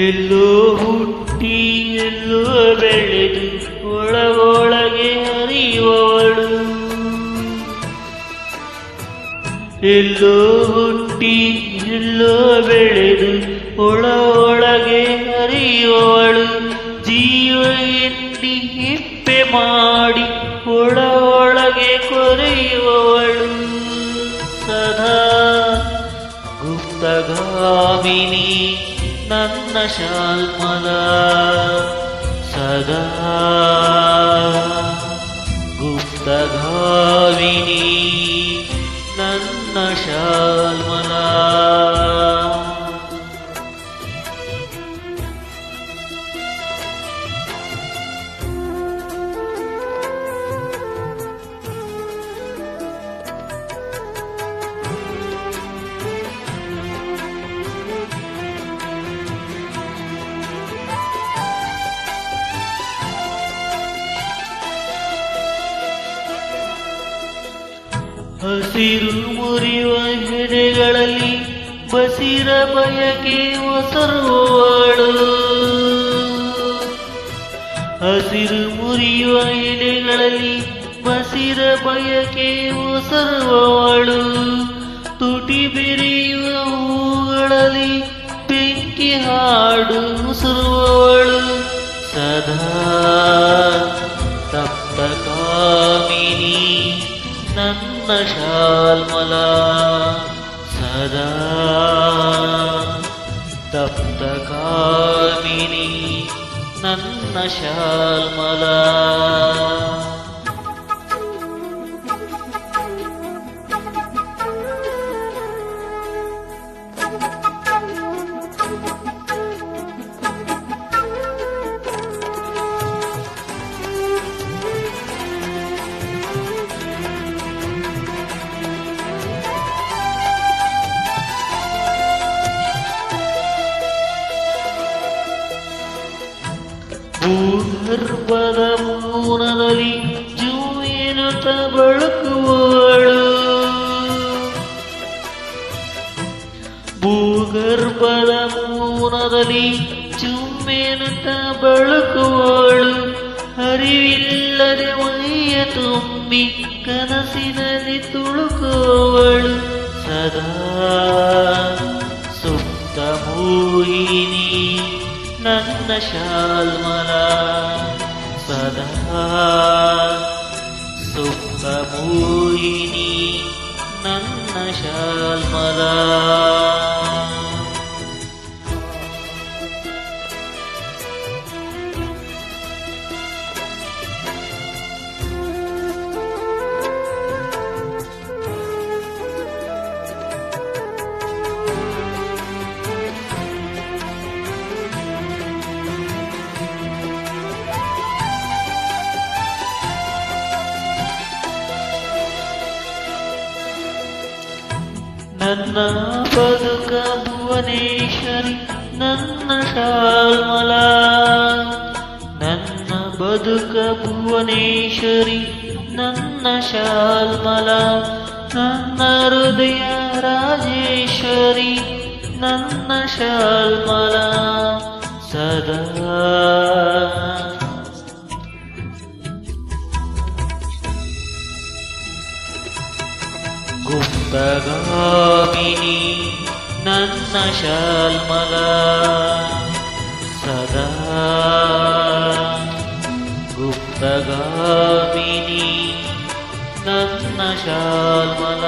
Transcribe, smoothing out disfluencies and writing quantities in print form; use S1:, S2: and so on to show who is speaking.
S1: ಎಲ್ಲೋ ಹುಟ್ಟಿ ಎಲ್ಲೋ ಬೆಳೆದು ಒಳಗೊಳಗೆ ಹರಿಯುವವಳು. ಎಲ್ಲೋ ಹುಟ್ಟಿ ಎಲ್ಲೋ ಬೆಳೆದು ಒಳಗೆ ಹರಿಯುವವಳು. ಜೀವ ಎನ್ನಿ ಹಿಪ್ಪೆ ಮಾಡಿ ಒಳಗೆ ಕೊರೆಯುವವಳು. ಸದಾ ಗುಪ್ತಗಾಮಿನಿ ನನ್ನ ಶಾಲ್ಮಲ. ಸದಾ ಗುಪ್ತಗಾಮಿನಿ ನನ್ನ ಶಾಲ್ಮಲ. ಹಸಿರು ಮುರಿಯುವ ಹೆಡೆಗಳಲ್ಲಿ ಬಸಿರ ಬಯಕೆ ಒಸರುವವಳು. ಹಸಿರು ಮುರಿಯುವ ಎಲೆಗಳಲ್ಲಿ ಬಸಿರ ಬಯಕೆ ಒಸರುವವಳು. ತುಟಿ ಬೆರೆಯುವ ಹೂಗಳಲ್ಲಿ ಬೆಂಕಿ ಹಾಡು ಉಸುರುವವಳು. ಸದಾ ತಪ್ತ ಕಾಮಿನಿ ನನ್ನ ಶಾಲ್ಮಲ. ಸದಾ ತಪ್ತ ಕಾಮಿನಿ ನನ್ನ ಶಾಲ್ಮಲ. ಭೂಗರ್ಭದ ಮೂನದಲ್ಲಿ ಜೂಯನುತ ಬಳುಕುವವಳು. ಭೂಗರ್ಭದ ಮೂನದಲ್ಲಿ ಚುಮ್ಮೆನುತ ಬಳುಕುವವಳು. ಅರಿವಿಲ್ಲದೆ ಮೈಯ ತುಂಬಿ ಕನಸಿನಲ್ಲಿ ತುಳುಕುವವಳು. ಸದಾ ಸುಪ್ತ ಮೋಹಿನಿ ನನ್ನ ಶಾಲ್ಮಲ. ಸದಾ ಸುಪ್ತ ಮೋಹಿನಿ ನನ್ನ ಶಾಲ್ಮಲ. ನನ್ನ ಬದುಕ ಭುವನೇಶ್ವರಿ ನನ್ನ ಶಾಲ್ಮಲ. ನನ್ನ ಬದುಕ ಭುವನೇಶ್ವರಿ ನನ್ನ ಶಾಲ್ಮಲ. ನನ್ನ ಹೃದಯ ರಾಜೇಶ್ವರಿ ನನ್ನ ಶಾಲ್ಮಲ. ಸದಾ ಗುಪ್ತಗಾಮಿನಿ ನನ್ನ ಶಾಲ್ಮಲ. ಸದಾ ಗುಪ್ತಗಾಮಿನಿ ನನ್ನ ಶಾಲ್ಮಲ.